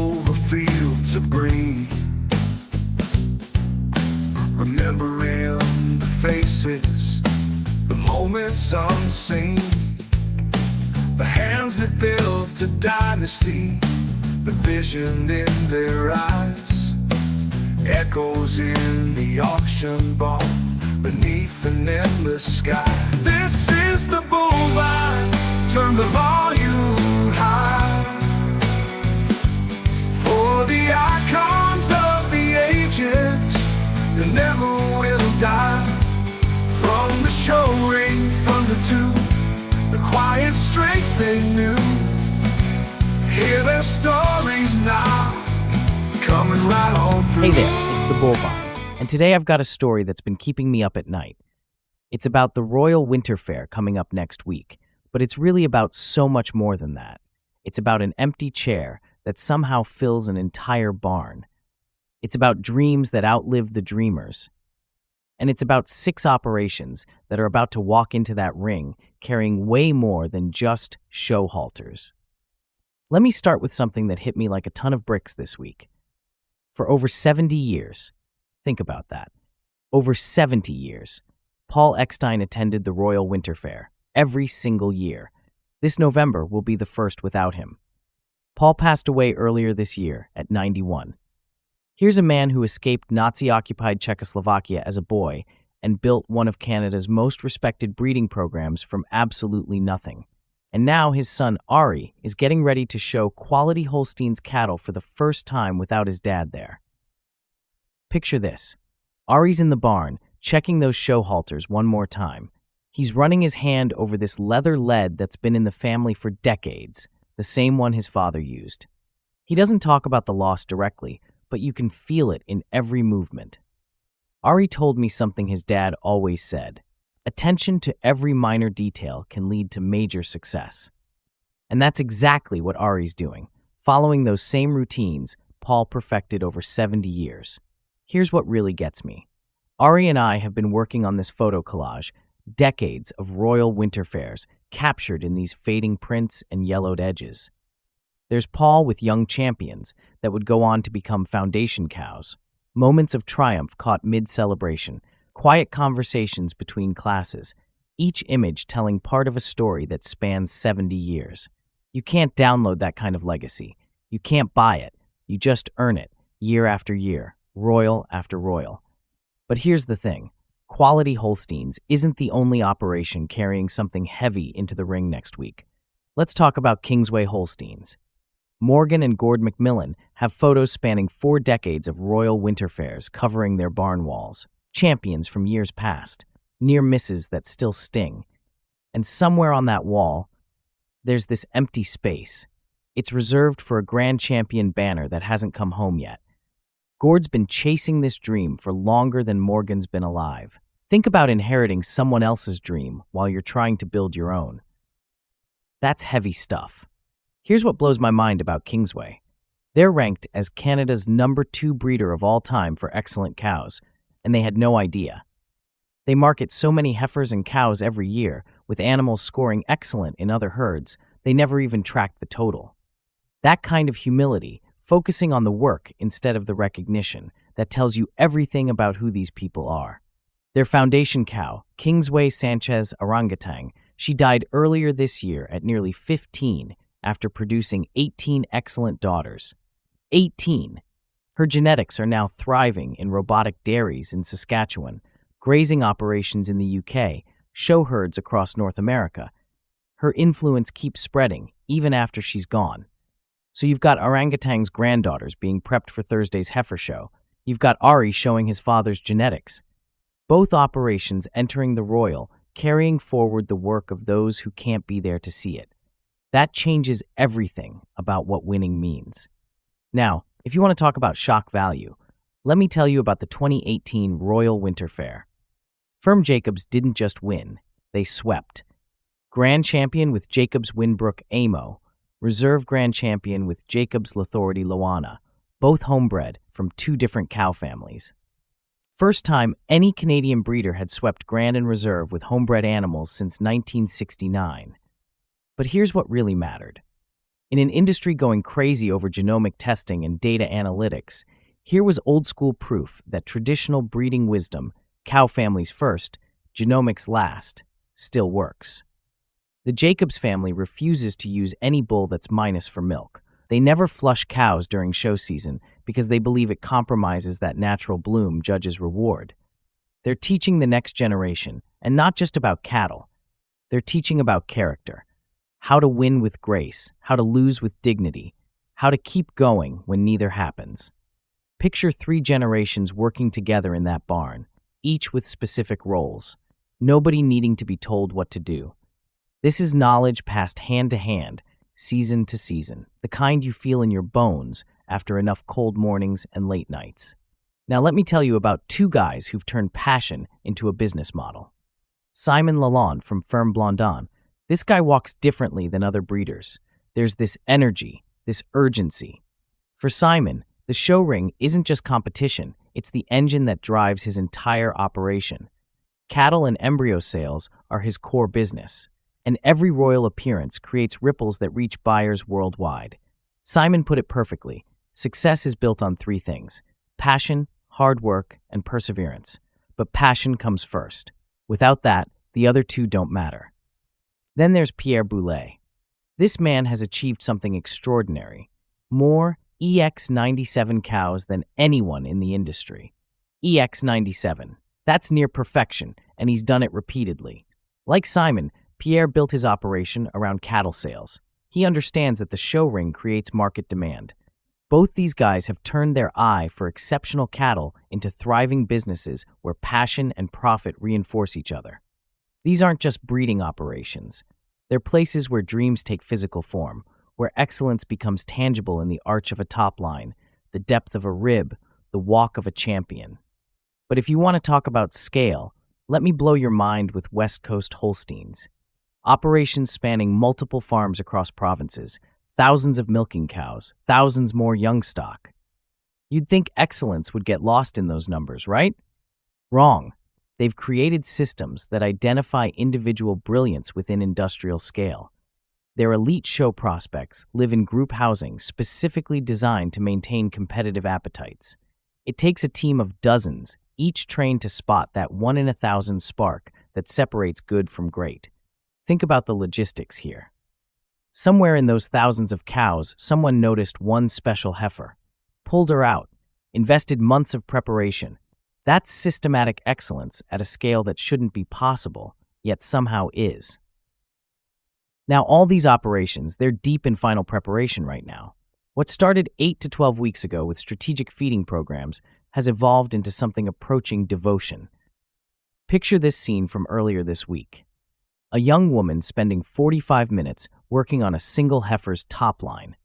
over fields of green, remembering the faces, the moments unseen, the hands that built a dynasty, the vision in their eyes, echoes in the auction barn beneath an endless sky. This is the Bullvine, turn the volume high, for the icons of the ages that never will die. From the show ring thunder to the quiet strength they knew, hear their stories now, coming right on through. Hey there, it's the Bullvine, and today I've got a story that's been keeping me up at night. It's about the Royal Winter Fair coming up next week, but it's really about so much more than that. It's about an empty chair that somehow fills an entire barn. It's about dreams that outlive the dreamers. And it's about 6 operations that are about to walk into that ring carrying way more than just show halters. Let me start with something that hit me like a ton of bricks this week. For over 70 years, think about that, over 70 years, Paul Ekstein attended the Royal Winter Fair every single year. This November will be the first without him. Paul passed away earlier this year at 91. Here's a man who escaped Nazi-occupied Czechoslovakia as a boy and built one of Canada's most respected breeding programs from absolutely nothing. And now his son, Ari, is getting ready to show Quality Holsteins cattle for the first time without his dad there. Picture this. Ari's in the barn, checking those show halters one more time. He's running his hand over this leather lead that's been in the family for decades, the same one his father used. He doesn't talk about the loss directly, but you can feel it in every movement. Ari told me something his dad always said. Attention to every minor detail can lead to major success. And that's exactly what Ari's doing, following those same routines Paul perfected over 70 years. Here's what really gets me. Ari and I have been working on this photo collage, decades of royal winter fairs captured in these fading prints and yellowed edges. There's Paul with young champions that would go on to become foundation cows, moments of triumph caught mid-celebration, quiet conversations between classes, each image telling part of a story that spans 70 years. You can't download that kind of legacy. You can't buy it. You just earn it, year after year, royal after royal. But here's the thing. Quality Holsteins isn't the only operation carrying something heavy into the ring next week. Let's talk about Kingsway Holsteins. Morgan and Gord McMillan have photos spanning 4 decades of royal winter fairs covering their barn walls. Champions from years past, near misses that still sting. And somewhere on that wall, there's this empty space. It's reserved for a grand champion banner that hasn't come home yet. Gord's been chasing this dream for longer than Morgan's been alive. Think about inheriting someone else's dream while you're trying to build your own. That's heavy stuff. Here's what blows my mind about Kingsway. They're ranked as Canada's #2 breeder of all time for excellent cows, and they had no idea. They market so many heifers and cows every year, with animals scoring excellent in other herds, they never even tracked the total. That kind of humility, focusing on the work instead of the recognition, that tells you everything about who these people are. Their foundation cow, Kingsway Sanchez Arangatang, she died earlier this year at nearly 15 after producing 18 excellent daughters. 18! Her genetics are now thriving in robotic dairies in Saskatchewan, grazing operations in the UK, show herds across North America. Her influence keeps spreading, even after she's gone. So you've got Arangatang's granddaughters being prepped for Thursday's heifer show. You've got Ari showing his father's genetics. Both operations entering the Royal, carrying forward the work of those who can't be there to see it. That changes everything about what winning means. Now, if you want to talk about shock value, let me tell you about the 2018 Royal Winter Fair. Ferme Jacobs didn't just win, they swept. Grand Champion with Jacobs Winbrook Amo, Reserve Grand Champion with Jacobs L'Authority Loana, both homebred from 2 different cow families. First time any Canadian breeder had swept Grand and Reserve with homebred animals since 1969. But here's what really mattered. In an industry going crazy over genomic testing and data analytics, here was old-school proof that traditional breeding wisdom, cow families first, genomics last, still works. The Jacobs family refuses to use any bull that's minus for milk. They never flush cows during show season because they believe it compromises that natural bloom judges reward. They're teaching the next generation, and not just about cattle. They're teaching about character. How to win with grace, how to lose with dignity, how to keep going when neither happens. Picture 3 generations working together in that barn, each with specific roles, nobody needing to be told what to do. This is knowledge passed hand to hand, season to season, the kind you feel in your bones after enough cold mornings and late nights. Now let me tell you about 2 guys who've turned passion into a business model. Simon Lalonde from Ferme Blondin. This guy walks differently than other breeders. There's this energy, this urgency. For Simon, the show ring isn't just competition, it's the engine that drives his entire operation. Cattle and embryo sales are his core business, and every royal appearance creates ripples that reach buyers worldwide. Simon put it perfectly. Success is built on 3 things: passion, hard work, and perseverance. But passion comes first. Without that, the other 2 don't matter. Then there's Pierre Boulet. This man has achieved something extraordinary. More EX97 cows than anyone in the industry. EX97. That's near perfection, and he's done it repeatedly. Like Simon, Pierre built his operation around cattle sales. He understands that the show ring creates market demand. Both these guys have turned their eye for exceptional cattle into thriving businesses where passion and profit reinforce each other. These aren't just breeding operations. They're places where dreams take physical form, where excellence becomes tangible in the arch of a top line, the depth of a rib, the walk of a champion. But if you want to talk about scale, let me blow your mind with Westcoast Holsteins. Operations spanning multiple farms across provinces, thousands of milking cows, thousands more young stock. You'd think excellence would get lost in those numbers, right? Wrong. They've created systems that identify individual brilliance within industrial scale. Their elite show prospects live in group housing specifically designed to maintain competitive appetites. It takes a team of dozens, each trained to spot that 1 in 1,000 spark that separates good from great. Think about the logistics here. Somewhere in those thousands of cows, someone noticed one special heifer, pulled her out, invested months of preparation. That's systematic excellence at a scale that shouldn't be possible, yet somehow is. Now, all these operations, they're deep in final preparation right now. What started 8 to 12 weeks ago with strategic feeding programs has evolved into something approaching devotion. Picture this scene from earlier this week. A young woman spending 45 minutes working on a single heifer's top line.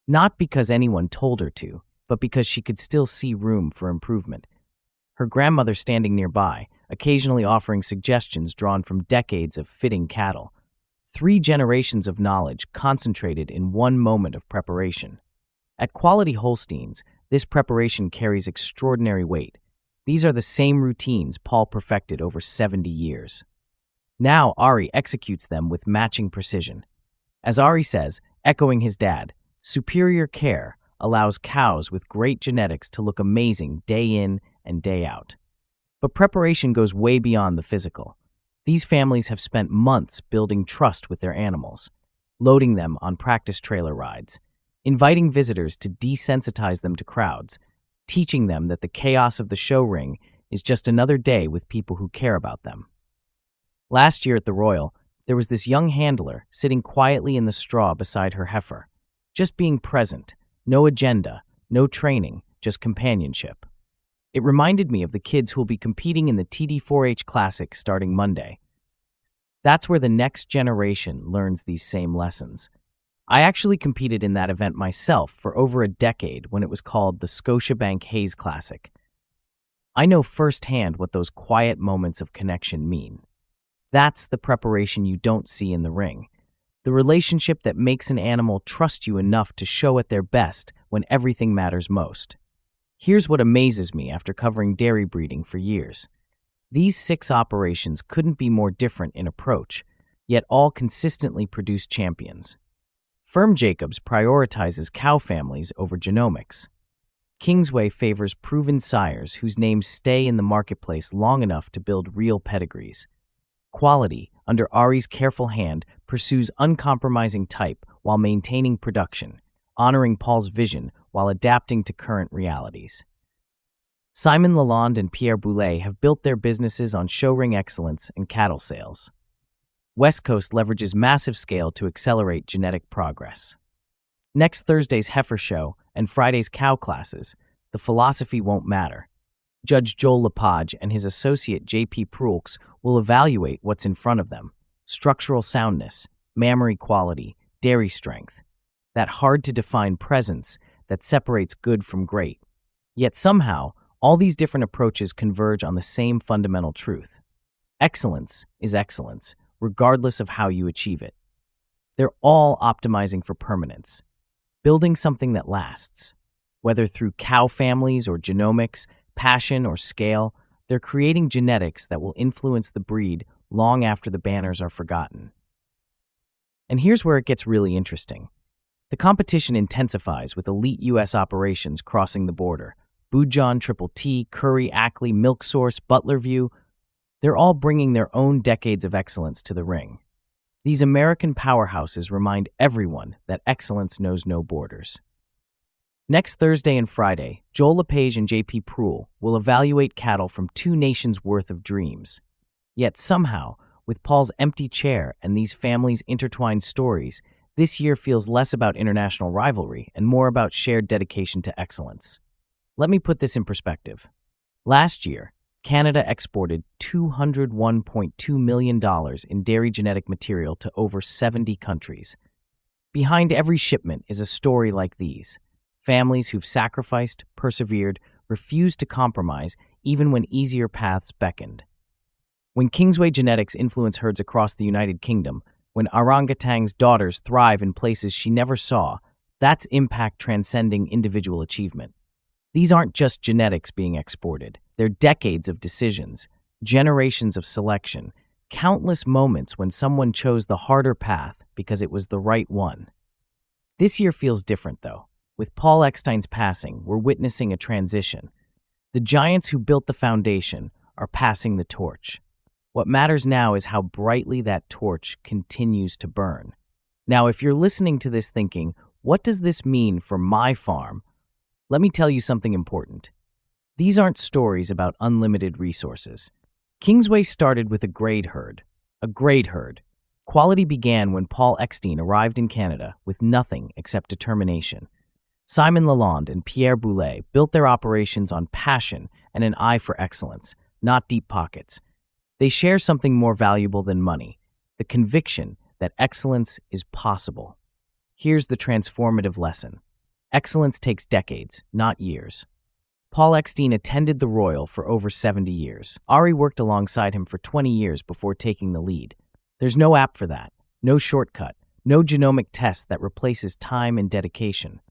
Not because anyone told her to, but because she could still see room for improvement. Her grandmother standing nearby, occasionally offering suggestions drawn from decades of fitting cattle. 3 generations of knowledge concentrated in one moment of preparation. At Quality Holsteins, this preparation carries extraordinary weight. These are the same routines Paul perfected over 70 years. Now Ari executes them with matching precision. As Ari says, echoing his dad, superior care allows cows with great genetics to look amazing day in and day out. But preparation goes way beyond the physical. These families have spent months building trust with their animals, loading them on practice trailer rides, inviting visitors to desensitize them to crowds, teaching them that the chaos of the show ring is just another day with people who care about them. Last year at the Royal, there was this young handler sitting quietly in the straw beside her heifer, just being present, no agenda, no training, just companionship. It reminded me of the kids who will be competing in the TD4H Classic starting Monday. That's where the next generation learns these same lessons. I actually competed in that event myself for over a decade when it was called the Scotiabank Hayes Classic. I know firsthand what those quiet moments of connection mean. That's the preparation you don't see in the ring. The relationship that makes an animal trust you enough to show at their best when everything matters most. Here's what amazes me after covering dairy breeding for years. These 6 operations couldn't be more different in approach, yet all consistently produce champions. Ferme Jacobs prioritizes cow families over genomics. Kingsway favors proven sires whose names stay in the marketplace long enough to build real pedigrees. Quality, under Ari's careful hand, pursues uncompromising type while maintaining production, honoring Paul's vision while adapting to current realities. Simon Lalonde and Pierre Boulet have built their businesses on showring excellence and cattle sales. Westcoast leverages massive scale to accelerate genetic progress. Next Thursday's heifer show and Friday's cow classes, the philosophy won't matter. Judge Joel Lepage and his associate J.P. Proulx will evaluate what's in front of them: structural soundness, mammary quality, dairy strength, that hard-to-define presence that separates good from great. Yet somehow, all these different approaches converge on the same fundamental truth. Excellence is excellence, regardless of how you achieve it. They're all optimizing for permanence, building something that lasts. Whether through cow families or genomics, passion or scale, they're creating genetics that will influence the breed long after the banners are forgotten. And here's where it gets really interesting. The competition intensifies with elite U.S. operations crossing the border. Budjon, Triple-T, Curry, Ackley, Milk Source, Butlerview, they're all bringing their own decades of excellence to the ring. These American powerhouses remind everyone that excellence knows no borders. Next Thursday and Friday, Joel Lepage and J.P. Proulx will evaluate cattle from 2 nations' worth of dreams. Yet somehow, with Paul's empty chair and these families' intertwined stories, this year feels less about international rivalry and more about shared dedication to excellence. Let me put this in perspective. Last year, Canada exported $201.2 million in dairy genetic material to over 70 countries. Behind every shipment is a story like these: families who've sacrificed, persevered, refused to compromise, even when easier paths beckoned. When Kingsway genetics influence herds across the United Kingdom, when Arangatang's daughters thrive in places she never saw, that's impact transcending individual achievement. These aren't just genetics being exported. They're decades of decisions, generations of selection, countless moments when someone chose the harder path because it was the right one. This year feels different, though. With Paul Ekstein's passing, we're witnessing a transition. The giants who built the foundation are passing the torch. What matters now is how brightly that torch continues to burn. Now, if you're listening to this thinking, what does this mean for my farm? Let me tell you something important. These aren't stories about unlimited resources. Kingsway started with a grade herd. Quality began when Paul Ekstein arrived in Canada with nothing except determination. Simon Lalonde and Pierre Boulet built their operations on passion and an eye for excellence, not deep pockets. They share something more valuable than money: the conviction that excellence is possible. Here's the transformative lesson. Excellence takes decades, not years. Paul Ekstein attended the Royal for over 70 years. Ari worked alongside him for 20 years before taking the lead. There's no app for that, no shortcut, no genomic test that replaces time and dedication.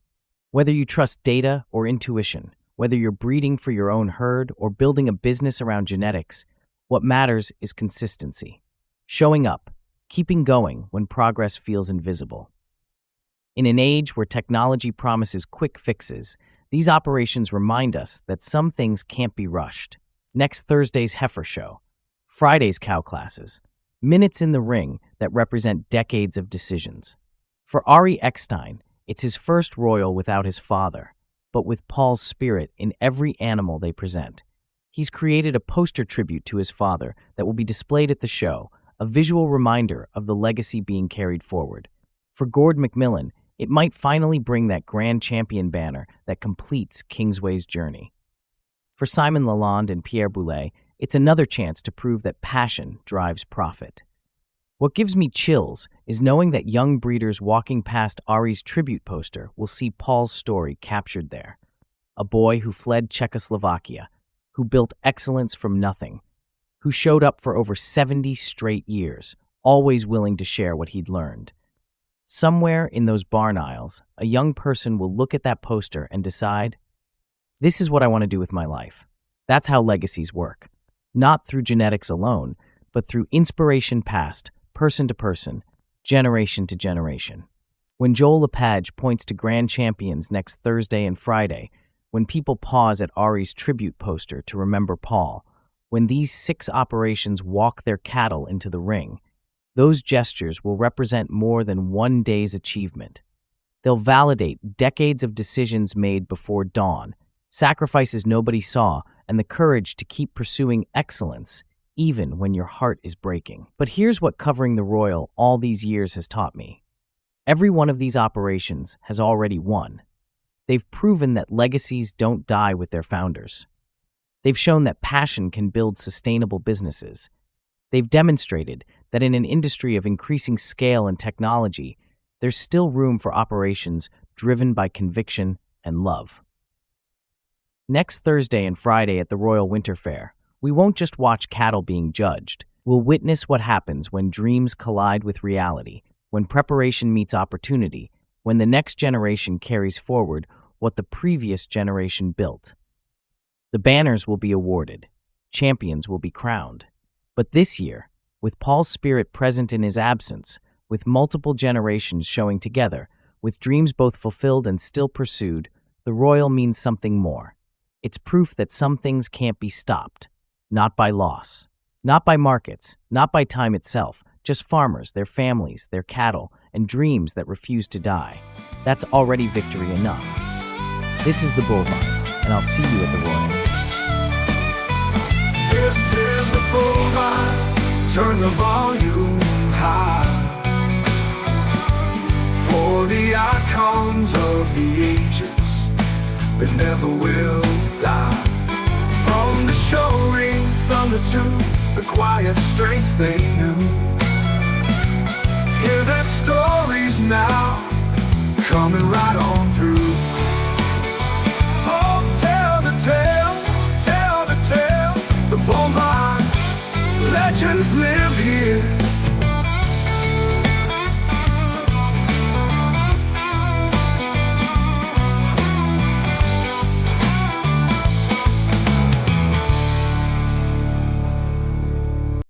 Whether you trust data or intuition, whether you're breeding for your own herd or building a business around genetics, what matters is consistency. Showing up, keeping going when progress feels invisible. In an age where technology promises quick fixes, these operations remind us that some things can't be rushed. Next Thursday's heifer show, Friday's cow classes, minutes in the ring that represent decades of decisions. For Ari Ekstein, it's his first Royal without his father, but with Paul's spirit in every animal they present. He's created a poster tribute to his father that will be displayed at the show, a visual reminder of the legacy being carried forward. For Gord McMillan, it might finally bring that grand champion banner that completes Kingsway's journey. For Simon Lalonde and Pierre Boulet, it's another chance to prove that passion drives profit. What gives me chills is knowing that young breeders walking past Ari's tribute poster will see Paul's story captured there. A boy who fled Czechoslovakia, who built excellence from nothing, who showed up for over 70 straight years, always willing to share what he'd learned. Somewhere in those barn aisles, a young person will look at that poster and decide, this is what I want to do with my life. That's how legacies work. Not through genetics alone, but through inspiration passed, person to person, generation to generation. When Joel Lepage points to grand champions next Thursday and Friday, when people pause at Ari's tribute poster to remember Paul, when these 6 operations walk their cattle into the ring, those gestures will represent more than one day's achievement. They'll validate decades of decisions made before dawn, sacrifices nobody saw, and the courage to keep pursuing excellence, even when your heart is breaking. But here's what covering the Royal all these years has taught me. Every one of these operations has already won. They've proven that legacies don't die with their founders. They've shown that passion can build sustainable businesses. They've demonstrated that in an industry of increasing scale and technology, there's still room for operations driven by conviction and love. Next Thursday and Friday at the Royal Winter Fair, we won't just watch cattle being judged. We'll witness what happens when dreams collide with reality, when preparation meets opportunity, when the next generation carries forward what the previous generation built. The banners will be awarded, champions will be crowned. But this year, with Paul's spirit present in his absence, with multiple generations showing together, with dreams both fulfilled and still pursued, the Royal means something more. It's proof that some things can't be stopped, not by loss, not by markets, not by time itself, just farmers, their families, their cattle, and dreams that refuse to die. That's already victory enough. This is the Bullvine, and I'll see you at the Royal. This is the Bullvine, turn the volume high. For the icons of the ages that never will die. From the show ring thunder to the quiet strength they knew. Hear their stories now, coming right on through.